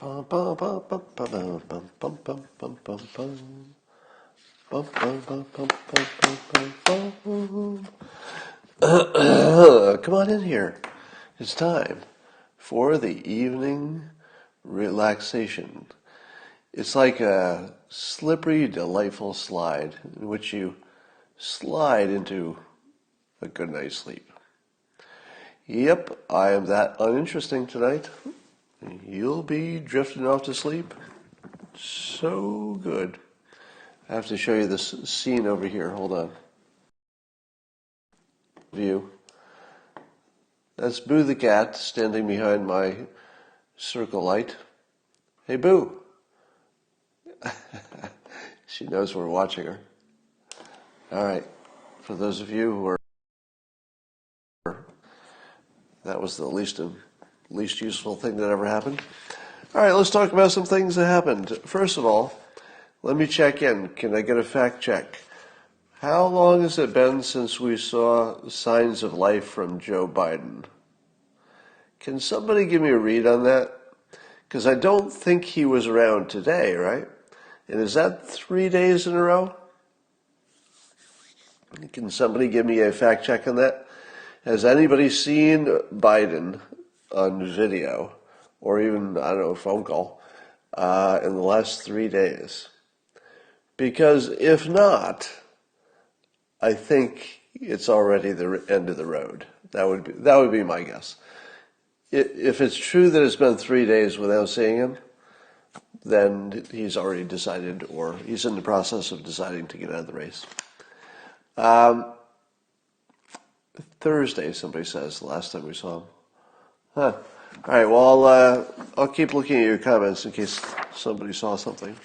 Bum, bum, bum, bum, bum, bum, bum, bum, bum, bum, bum. Bum, bum, bum, bum, bum, bum, bum, bum. Come on in here. It's time for the evening relaxation. It's like a slippery, delightful slide in which you slide into a good night's sleep. Yep, I am that uninteresting tonight. You'll be drifting off to sleep. So good. I have to show you this scene over here. Hold on. View. That's Boo the cat standing behind my circle light. Hey, Boo. She knows we're watching her. All right. For those of you who are, that was the least useful thing that ever happened. All right, let's talk about some things that happened. First of all, let me check in. Can I get a fact check? How long has it been since we saw signs of life from Joe Biden? Can somebody give me a read on that? Because I don't think he was around today, right? And is that 3 days in a row? Can somebody give me a fact check on that? Has anybody seen Biden on video or even, I don't know, phone call in the last 3 days? Because if not, I think it's already the end of the road. That would be my guess. If it's true that it's been 3 days without seeing him, then he's already decided, or he's in the process of deciding to get out of the race. Thursday, somebody says, the last time we saw him. Huh. All right, well, I'll keep looking at your comments in case somebody saw something.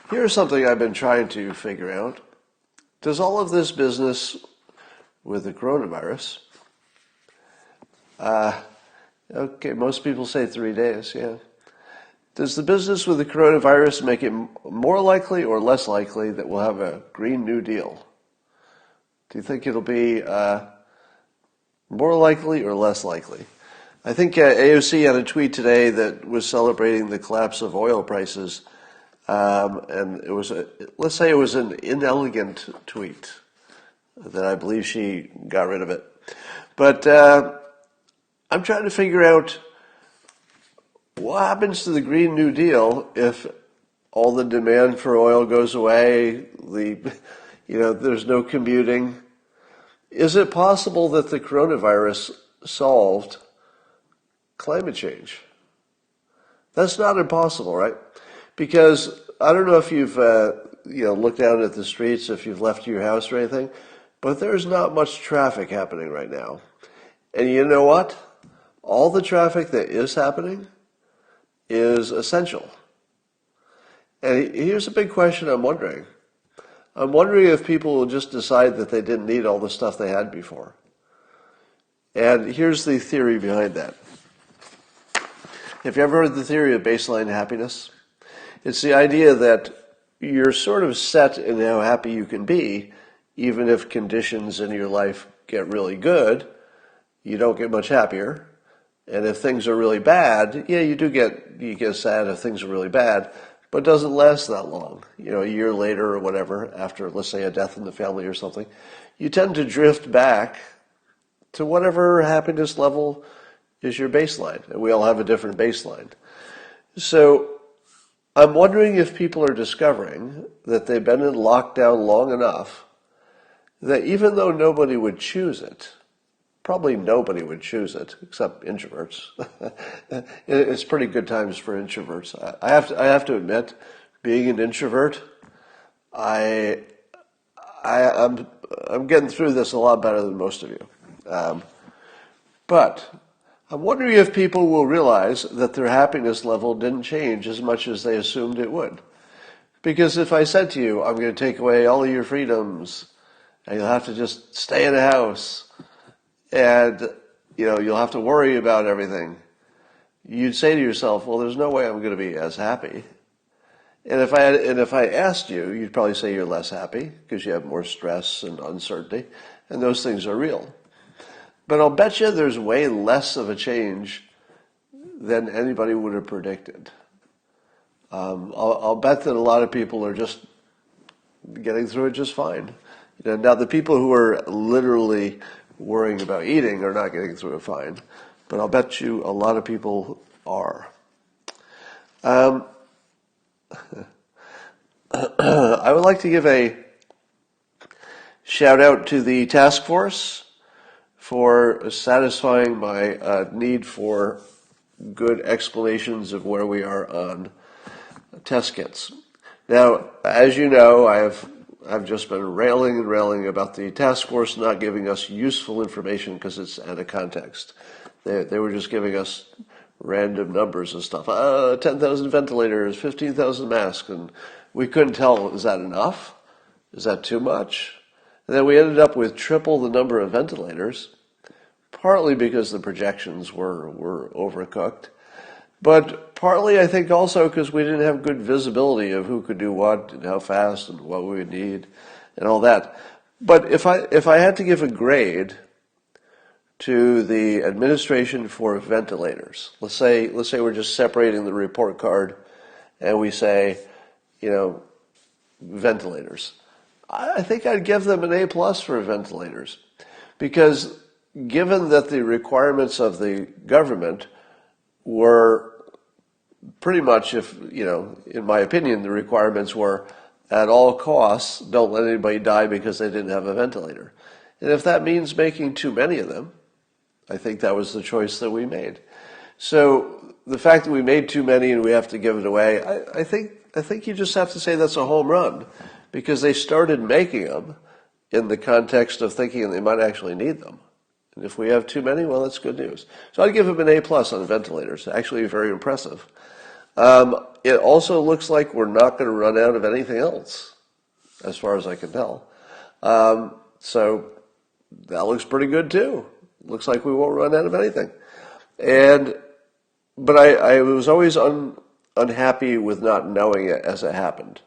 Here's something I've been trying to figure out. Does all of this business with the coronavirus, okay, most people say 3 days, yeah. Does the business with the coronavirus make it more likely or less likely that we'll have a Green New Deal? Do you think it'll be more likely or less likely? I think AOC had a tweet today that was celebrating the collapse of oil prices, and it was, let's say it was an inelegant tweet that I believe she got rid of it. But I'm trying to figure out what happens to the Green New Deal if all the demand for oil goes away, there's no commuting. Is it possible that the coronavirus solved climate change? That's not impossible, right? Because I don't know if you've looked out at the streets, if you've left your house or anything, but there's not much traffic happening right now. And you know what? All the traffic that is happening is essential. And here's a big question I'm wondering. I'm wondering if people will just decide that they didn't need all the stuff they had before. And here's the theory behind that. Have you ever heard the theory of baseline happiness? It's the idea that you're sort of set in how happy you can be, even if conditions in your life get really good, you don't get much happier. And if things are really bad, yeah, you get sad if things are really bad, but it doesn't last that long. A year later or whatever, after, let's say, a death in the family or something, you tend to drift back to whatever happiness level is your baseline. And we all have a different baseline. So I'm wondering if people are discovering that they've been in lockdown long enough that even though nobody would choose it, probably nobody would choose it except introverts. It's pretty good times for introverts. I have to admit, being an introvert, I'm getting through this a lot better than most of you. But I'm wondering if people will realize that their happiness level didn't change as much as they assumed it would. Because if I said to you, I'm going to take away all of your freedoms, and you'll have to just stay in the house, and you'll have to worry about everything, you'd say to yourself, well, there's no way I'm going to be as happy. And if I asked you, you'd probably say you're less happy because you have more stress and uncertainty, and those things are real. But I'll bet you there's way less of a change than anybody would have predicted. I'll bet that a lot of people are just getting through it just fine. Now the people who are literally worrying about eating are not getting through it fine, but I'll bet you a lot of people are. I would like to give a shout out to the task force for satisfying my need for good explanations of where we are on test kits. Now, as you know, I've just been railing and railing about the task force not giving us useful information because it's out of context. They were just giving us random numbers and stuff. 10,000 ventilators, 15,000 masks, and we couldn't tell, is that enough? Is that too much? And then we ended up with triple the number of ventilators, partly because the projections were overcooked, but partly I think also because we didn't have good visibility of who could do what and how fast and what we would need and all that. But if I had to give a grade to the administration for ventilators, let's say we're just separating the report card and we say, ventilators. I think I'd give them an A+ for ventilators, because given that the requirements of the government were pretty much, in my opinion, the requirements were at all costs, don't let anybody die because they didn't have a ventilator. And if that means making too many of them, I think that was the choice that we made. So the fact that we made too many and we have to give it away, I think you just have to say that's a home run, because they started making them in the context of thinking they might actually need them. And if we have too many, well, that's good news. So I'd give them an A+ on ventilators. Actually, very impressive. It also looks like we're not going to run out of anything else, as far as I can tell. So that looks pretty good too. Looks like we won't run out of anything. But I was always unhappy with not knowing it as it happened.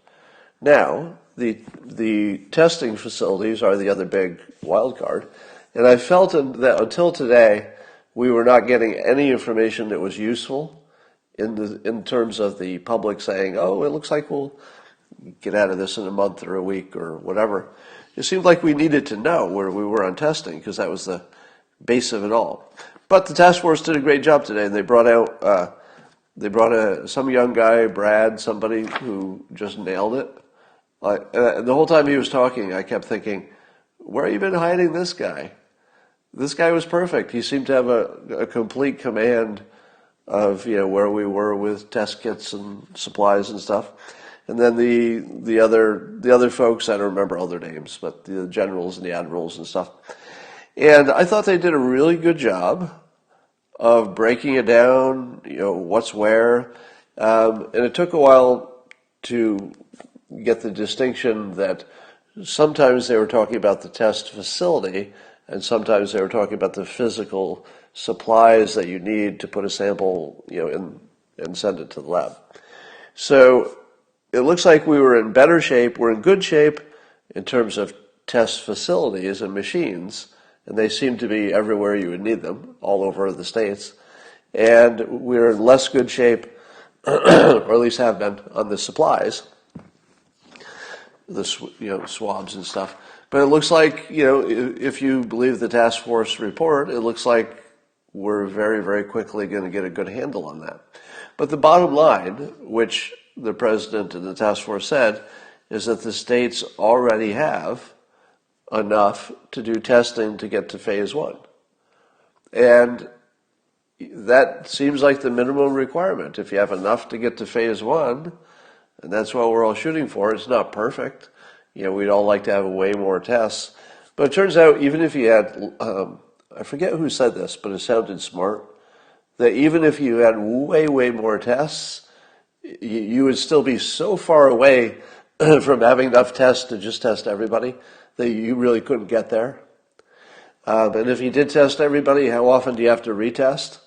Now, the testing facilities are the other big wild card. And I felt that until today, we were not getting any information that was useful in terms of the public saying, oh, it looks like we'll get out of this in a month or a week or whatever. It seemed like we needed to know where we were on testing, because that was the base of it all. But the task force did a great job today. They brought out some young guy, Brad, somebody who just nailed it. The whole time he was talking, I kept thinking, where have you been hiding this guy? This guy was perfect. He seemed to have a complete command of where we were with test kits and supplies and stuff. And then the other folks, I don't remember all their names, but the generals and the admirals and stuff. And I thought they did a really good job of breaking it down, what's where. And it took a while to get the distinction that sometimes they were talking about the test facility, and sometimes they were talking about the physical supplies that you need to put a sample, in and send it to the lab. So it looks like we were in better shape. We're in good shape in terms of test facilities and machines, and they seem to be everywhere you would need them, all over the states. And we're in less good shape, or at least have been, on the supplies, the swabs and stuff. But it looks like, if you believe the task force report, it looks like we're very, very quickly going to get a good handle on that. But the bottom line, which the president and the task force said, is that the states already have enough to do testing to get to phase 1. And that seems like the minimum requirement. If you have enough to get to phase 1, and that's what we're all shooting for, it's not perfect. We'd all like to have way more tests. But it turns out, even if you had, I forget who said this, but it sounded smart, that even if you had way, way more tests, you would still be so far away from having enough tests to just test everybody that you really couldn't get there. And if you did test everybody, how often do you have to retest?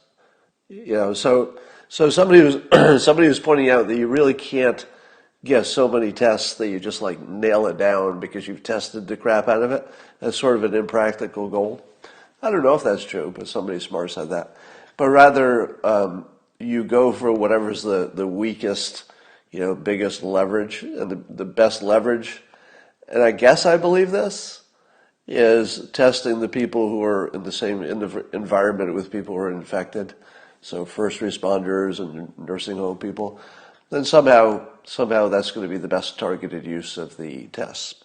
So somebody was pointing out that you really can't get so many tests that you just nail it down because you've tested the crap out of it. That's sort of an impractical goal. I don't know if that's true, but somebody smart said that. But rather, you go for whatever's the weakest, biggest leverage, and the best leverage. And I guess I believe this is testing the people who are in the same environment with people who are infected. So first responders and nursing home people. Then somehow that's going to be the best targeted use of the tests.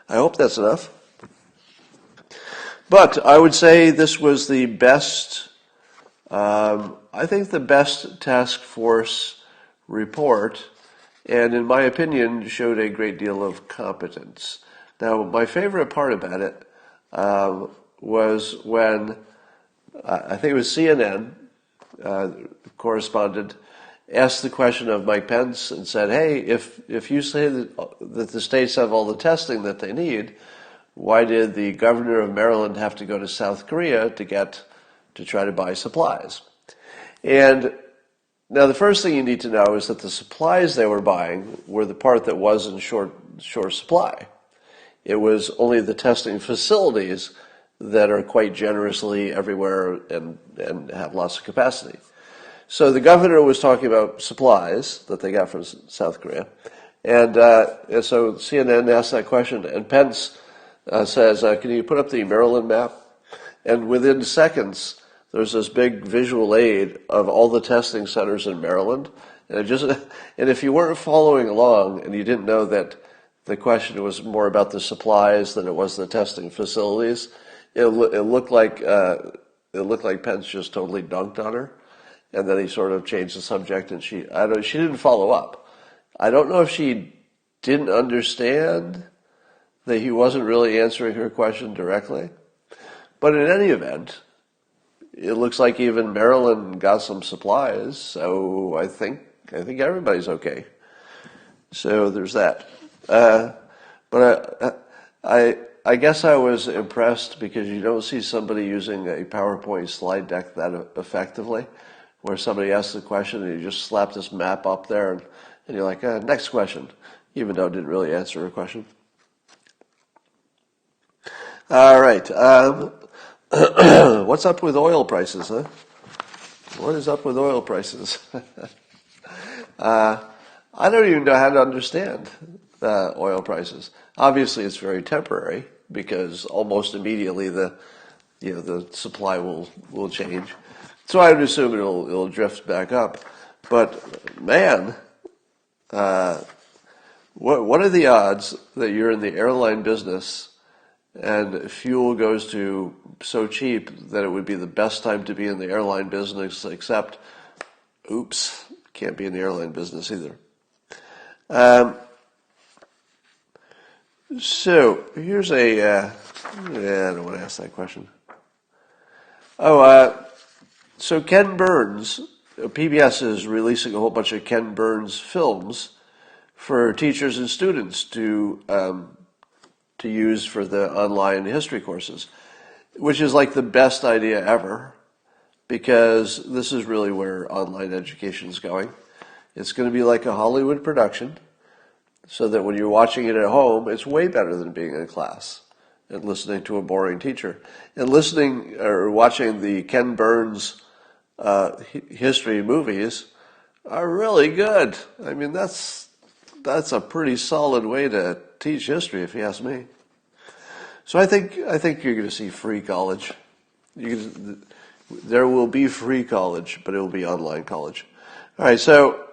I hope that's enough. But I would say this was the best, I think the best task force report, and in my opinion showed a great deal of competence. Now, my favorite part about it was when, I think it was CNN, correspondent, asked the question of Mike Pence and said, hey, if you say that the states have all the testing that they need, why did the governor of Maryland have to go to South Korea to try to buy supplies? And now the first thing you need to know is that the supplies they were buying were the part that was in short supply. It was only the testing facilities that are quite generously everywhere and have lots of capacity. So the governor was talking about supplies that they got from South Korea. And so CNN asked that question, and Pence says, can you put up the Maryland map? And within seconds, there's this big visual aid of all the testing centers in Maryland. And if you weren't following along and you didn't know that the question was more about the supplies than it was the testing facilities, it looked like Pence just totally dunked on her. And then he sort of changed the subject, and she didn't follow up. I don't know if she didn't understand that he wasn't really answering her question directly. But in any event, it looks like even Maryland got some supplies, so I think everybody's okay. So there's that. But I guess I was impressed because you don't see somebody using a PowerPoint slide deck that effectively, where somebody asks a question and you just slap this map up there and you're like, next question, even though it didn't really answer a question. All right. What's up with oil prices, huh? What is up with oil prices? I don't even know how to understand oil prices. Obviously, it's very temporary because almost immediately the supply will change. So I would assume it'll drift back up. But man, what are the odds that you're in the airline business and fuel goes to so cheap that it would be the best time to be in the airline business, except, oops, can't be in the airline business either. So here's I don't want to ask that question. So Ken Burns, PBS is releasing a whole bunch of Ken Burns films for teachers and students to use for the online history courses, which is like the best idea ever, because this is really where online education is going. It's going to be like a Hollywood production, so that when you're watching it at home, it's way better than being in class and listening to a boring teacher. And listening or watching the Ken Burns history movies are really good. I mean, that's a pretty solid way to teach history, if you ask me. So I think you're going to see free college. There will be free college, but it will be online college. All right, so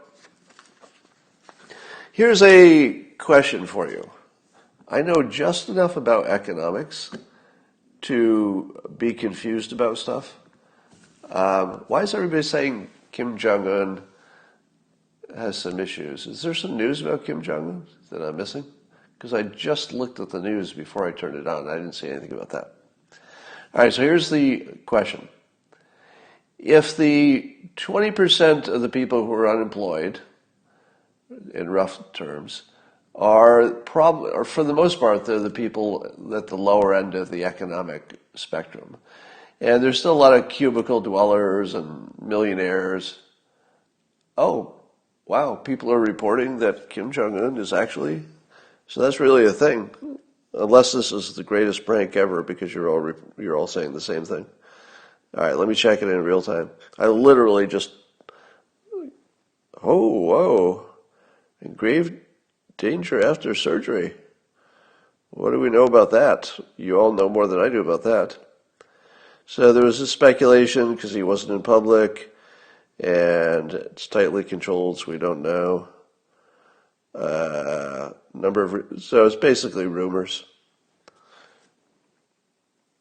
here's a question for you. I know just enough about economics to be confused about stuff. Why is everybody saying Kim Jong-un has some issues? Is there some news about Kim Jong-un that I'm missing? Because I just looked at the news before I turned it on. I didn't see anything about that. All right, so here's the question. If the 20% of the people who are unemployed, in rough terms, are for the most part, they're the people at the lower end of the economic spectrum. And there's still a lot of cubicle dwellers and millionaires. Oh, wow, people are reporting that Kim Jong-un is actually... So that's really a thing, unless this is the greatest prank ever because you're all saying the same thing. All right, let me check it in real time. I literally just Oh, whoa. In grave danger after surgery. What do we know about that? You all know more than I do about that. So there was a speculation because he wasn't in public, and it's tightly controlled, so we don't know. So it's basically rumors,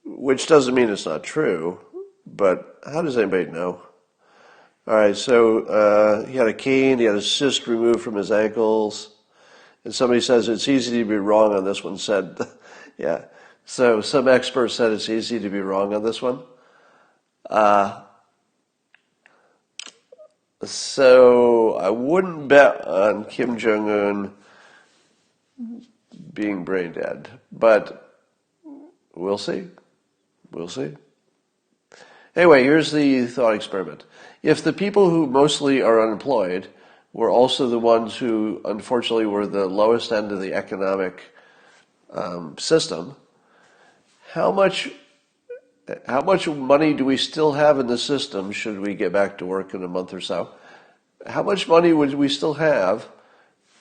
which doesn't mean it's not true, but how does anybody know? All right, so he had a cane, he had a cyst removed from his ankles, and somebody says it's easy to be wrong on this one, said, yeah. So some experts said it's easy to be wrong on this one. So I wouldn't bet on Kim Jong-un being brain dead, but we'll see. We'll see. Anyway, here's the thought experiment. If the people who mostly are unemployed were also the ones who, unfortunately, were the lowest end of the economic system, how much money do we still have in the system should we get back to work in a month or so? How much money would we still have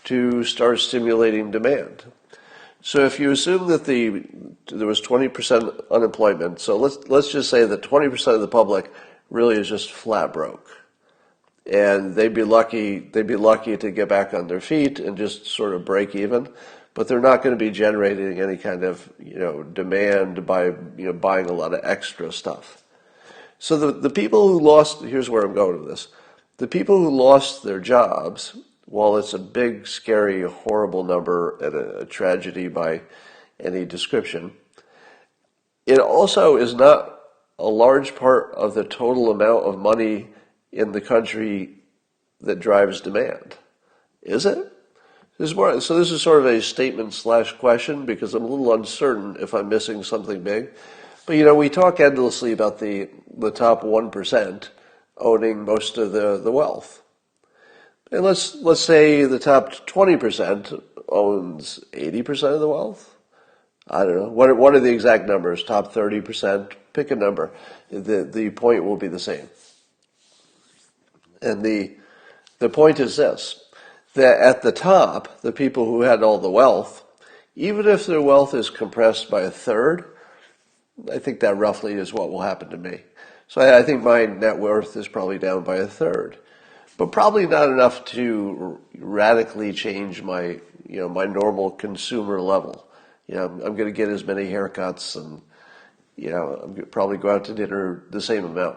to start stimulating demand? So if you assume that there was 20% unemployment, so let's just say that 20% of the public really is just flat broke, and they'd be lucky to get back on their feet and just sort of break even, but they're not going to be generating any kind of demand by buying a lot of extra stuff. So the people who lost, here's where I'm going with this, the people who lost their jobs, while it's a big, scary, horrible number and a tragedy by any description, it also is not a large part of the total amount of money in the country that drives demand. Is it? So this is sort of a statement/question because I'm a little uncertain if I'm missing something big. But we talk endlessly about the top 1% owning most of the wealth. And let's say the top 20% owns 80% of the wealth. I don't know. What are the exact numbers? Top 30%? Pick a number. The point will be the same. And the point is this, that at the top, the people who had all the wealth, even if their wealth is compressed by a third, I think that roughly is what will happen to me. So I think my net worth is probably down by a third. But probably not enough to radically change my normal consumer level. I'm going to get as many haircuts and, I'm going to probably go out to dinner the same amount.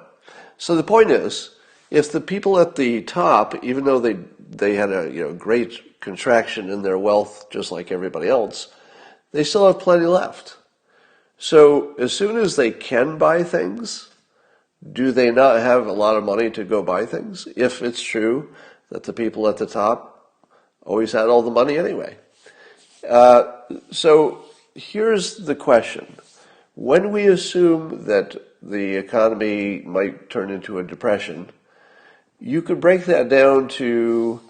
So the point is, if the people at the top, even though they had a great contraction in their wealth, just like everybody else, they still have plenty left. So as soon as they can buy things, do they not have a lot of money to go buy things? If it's true that the people at the top always had all the money anyway. So here's the question. When we assume that the economy might turn into a depression, you could break that down to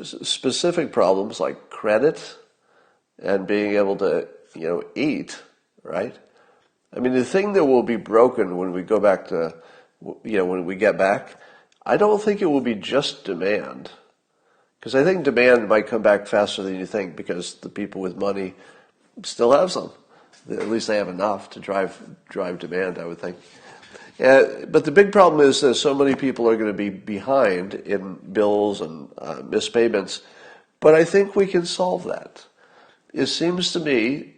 specific problems like credit and being able to, eat, right? I mean, the thing that will be broken when we go back to, when we get back, I don't think it will be just demand. Because I think demand might come back faster than you think because the people with money still have some. At least they have enough to drive demand, I would think. But the big problem is that so many people are going to be behind in bills and missed payments. But I think we can solve that. It seems to me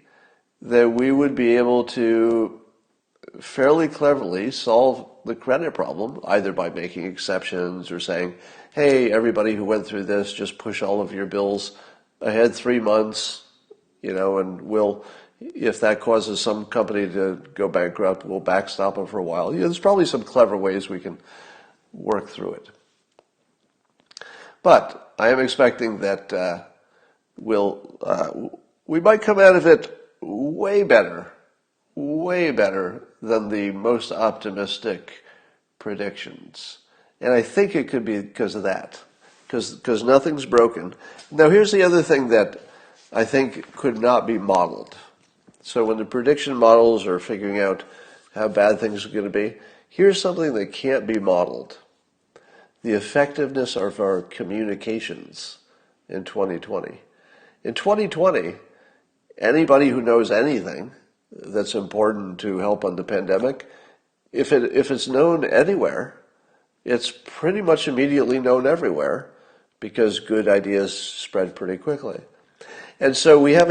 that we would be able to fairly cleverly solve the credit problem, either by making exceptions or saying, hey, everybody who went through this, just push all of your bills ahead 3 months, and if that causes some company to go bankrupt, we'll backstop them for a while. There's probably some clever ways we can work through it. But I am expecting that we might come out of it way better than the most optimistic predictions. And I think it could be because of that, because nothing's broken. Now, here's the other thing that I think could not be modeled. So when the prediction models are figuring out how bad things are going to be, here's something that can't be modeled. the effectiveness of our communications in 2020. In 2020, anybody who knows anything that's important to help on the pandemic, if it's known anywhere, it's pretty much immediately known everywhere because good ideas spread pretty quickly. And so we have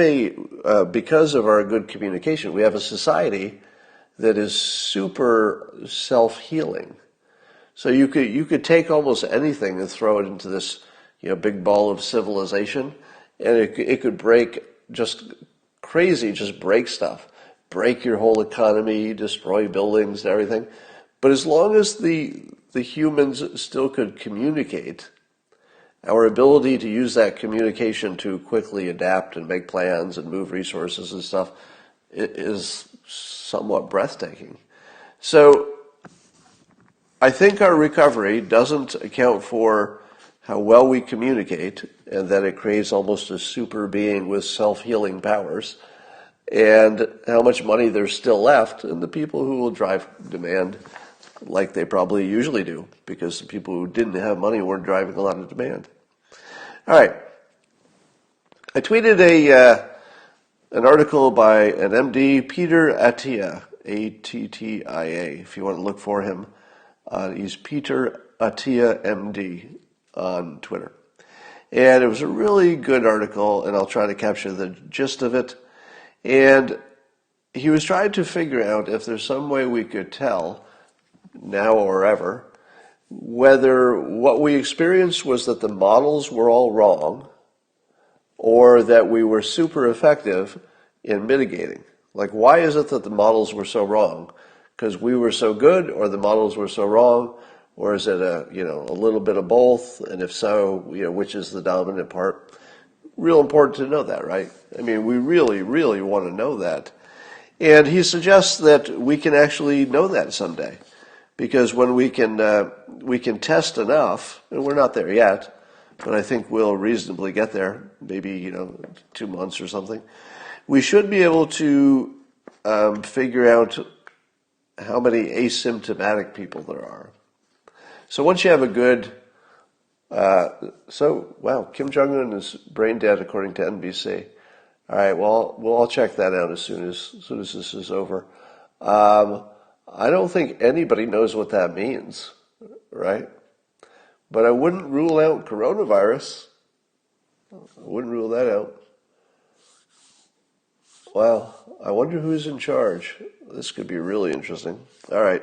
because of our good communication, we have a society that is super self-healing. So you could take almost anything and throw it into this, big ball of civilization, and it could break just crazy, just break stuff, break your whole economy, destroy buildings and everything. But as long as the humans still could communicate, our ability to use that communication to quickly adapt and make plans and move resources and stuff is somewhat breathtaking. So I think our recovery doesn't account for how well we communicate and that it creates almost a super being with self-healing powers, and how much money there's still left, and the people who will drive demand like they probably usually do, because the people who didn't have money weren't driving a lot of demand. All right. I tweeted an article by an MD, Peter Attia, A-T-T-I-A, if you want to look for him. He's Peter Attia, MD, on Twitter. And it was a really good article, and I'll try to capture the gist of it. And he was trying to figure out if there's some way we could tell, now or ever, whether what we experienced was that the models were all wrong or that we were super effective in mitigating. Like, why is it that the models were so wrong? Because we were so good, or the models were so wrong, or is it a little bit of both? And if so, which is the dominant part? Real important to know that, right? I mean, we really, really want to know that. And he suggests that we can actually know that someday, because when we can test enough, and we're not there yet, but I think we'll reasonably get there, maybe 2 months or something. We should be able to figure out how many asymptomatic people there are. So once you have a good, Kim Jong-un is brain dead according to NBC. All right, well, we'll all check that out as soon as this is over. I don't think anybody knows what that means, right? But I wouldn't rule out coronavirus. I wouldn't rule that out. Well, I wonder who's in charge. This could be really interesting. All right,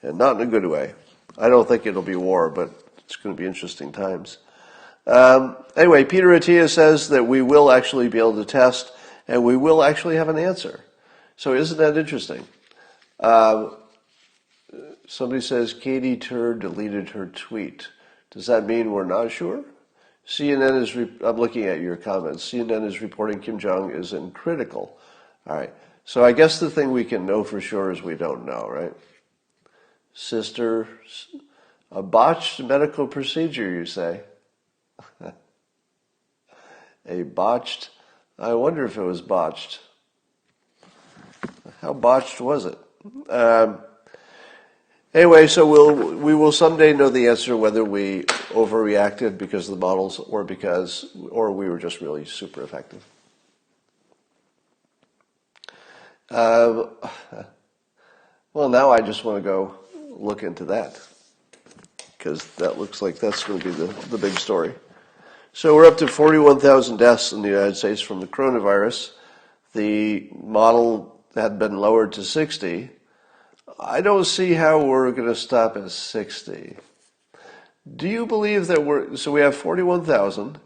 and not in a good way. I don't think it'll be war, but it's going to be interesting times. Anyway, Peter Attia says that we will actually be able to test, and we will actually have an answer. So isn't that interesting? Somebody says Katie Tur deleted her tweet. Does that mean we're not sure? CNN is, I'm looking at your comments. CNN is reporting Kim Jong is in critical. All right. So I guess the thing we can know for sure is we don't know, right? Sister, a botched medical procedure, you say? A botched, I wonder if it was botched. How botched was it? Anyway, so we will someday know the answer whether we overreacted because of the models or we were just really super effective. Well, now I just want to go look into that because that looks like that's going to be the big story. So we're up to 41,000 deaths in the United States from the coronavirus. The model had been lowered to 60. I don't see how we're going to stop at 60. Do you believe that so we have 41,000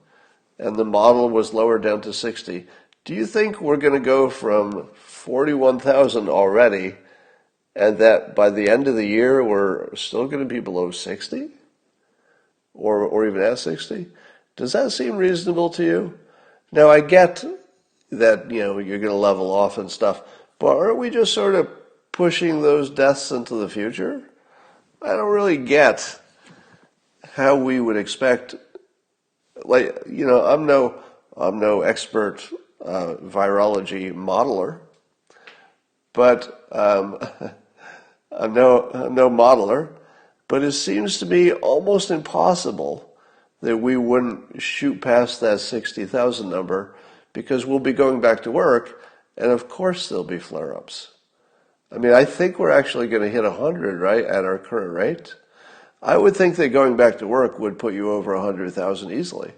and the model was lowered down to 60. Do you think we're going to go from 41,000 already and that by the end of the year we're still going to be below 60? Or even at 60? Does that seem reasonable to you? Now I get that, you're going to level off and stuff, but aren't we just sort of pushing those deaths into the future? I don't really get how we would expect, I'm no expert virology modeler, but I'm no modeler, But it seems to me almost impossible that we wouldn't shoot past that 60,000 number because we'll be going back to work, and of course there'll be flare-ups. I mean, I think we're actually going to hit 100, right, at our current rate. I would think that going back to work would put you over 100,000 easily.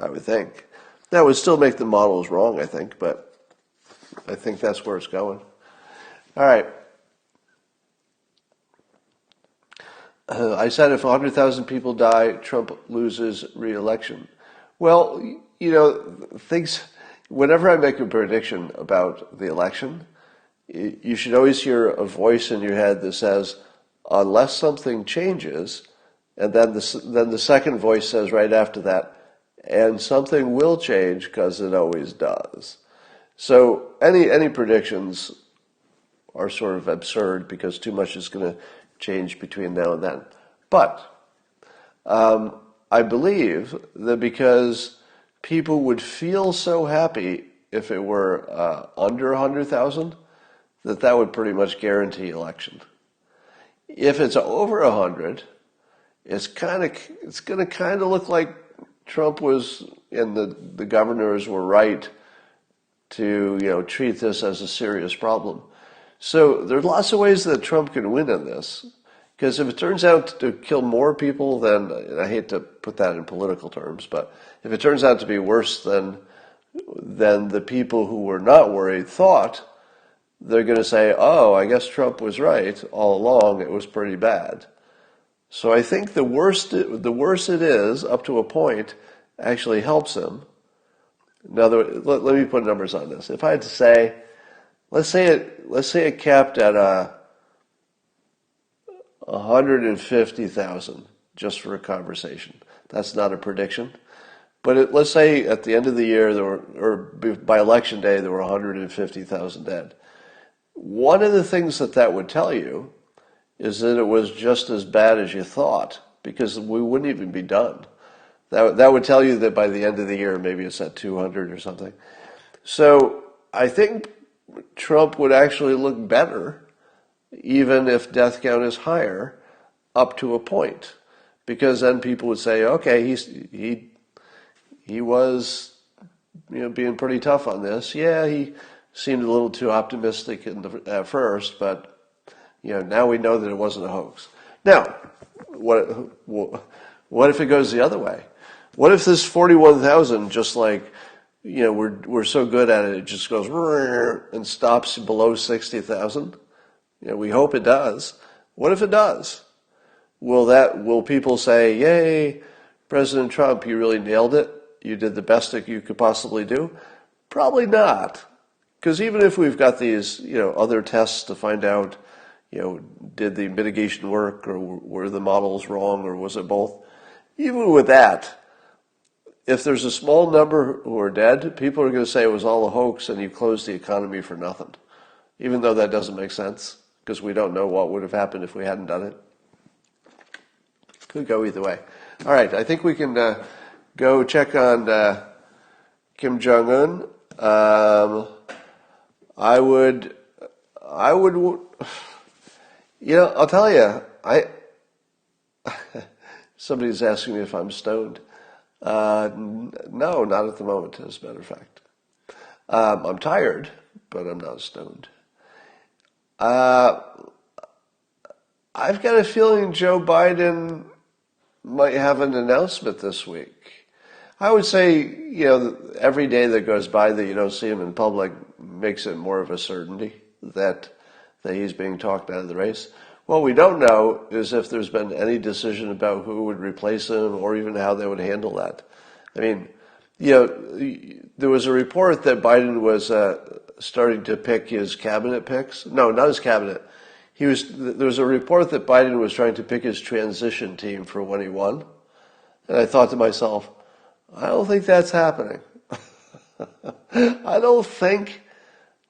I would think. That would still make the models wrong, I think, but I think that's where it's going. All right. I said if 100,000 people die, Trump loses re-election. Well, things, whenever I make a prediction about the election, you should always hear a voice in your head that says, unless something changes, and then the second voice says right after that, and something will change because it always does. So any predictions are sort of absurd because too much is going to change between now and then. But I believe that because people would feel so happy if it were under 100,000, that would pretty much guarantee election. If it's over 100, it's going to kind of look like Trump was, and the governors were right to treat this as a serious problem. So there's lots of ways that Trump can win in this. Because if it turns out to kill more people than, and I hate to put that in political terms, but if it turns out to be worse than the people who were not worried thought, they're going to say, oh, I guess Trump was right all along, it was pretty bad. So I think the worse it is, up to a point, actually helps him. In other words, let me put numbers on this. If I had to say, let's say it capped at 150,000, just for a conversation. That's not a prediction. But let's say at the end of the year, or by election day, there were 150,000 dead. One of the things that would tell you is that it was just as bad as you thought, because we wouldn't even be done. That would tell you that by the end of the year, maybe it's at 200 or something. So I think Trump would actually look better, even if death count is higher, up to a point, because then people would say, okay, he was being pretty tough on this. Yeah, he seemed a little too optimistic at first, but now we know that it wasn't a hoax. Now, what if it goes the other way? What if this 41,000 just like we're so good at it, it just goes and stops below 60,000? We hope it does. What if it does? Will people say, yay, President Trump, you really nailed it? You did the best that you could possibly do? Probably not. Because even if we've got these, other tests to find out, did the mitigation work, or were the models wrong, or was it both? Even with that, if there's a small number who are dead, people are going to say it was all a hoax and you closed the economy for nothing. Even though that doesn't make sense, because we don't know what would have happened if we hadn't done it. Could go either way. All right, I think we can go check on Kim Jong-un. I would, I'll tell you, somebody's asking me if I'm stoned. No, not at the moment, as a matter of fact. I'm tired, but I'm not stoned. I've got a feeling Joe Biden might have an announcement this week. I would say, every day that goes by that you don't see him in public makes it more of a certainty that he's being talked out of the race. What we don't know is if there's been any decision about who would replace him or even how they would handle that. I mean, there was a report that Biden was starting to pick his cabinet picks. No, not his cabinet. There was a report that Biden was trying to pick his transition team for when he won. And I thought to myself, I don't think that's happening. I don't think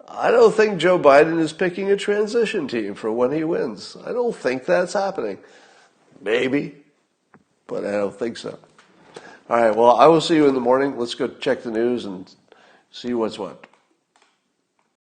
Joe Biden is picking a transition team for when he wins. I don't think that's happening. Maybe, but I don't think so. All right, well, I will see you in the morning. Let's go check the news and see what's what.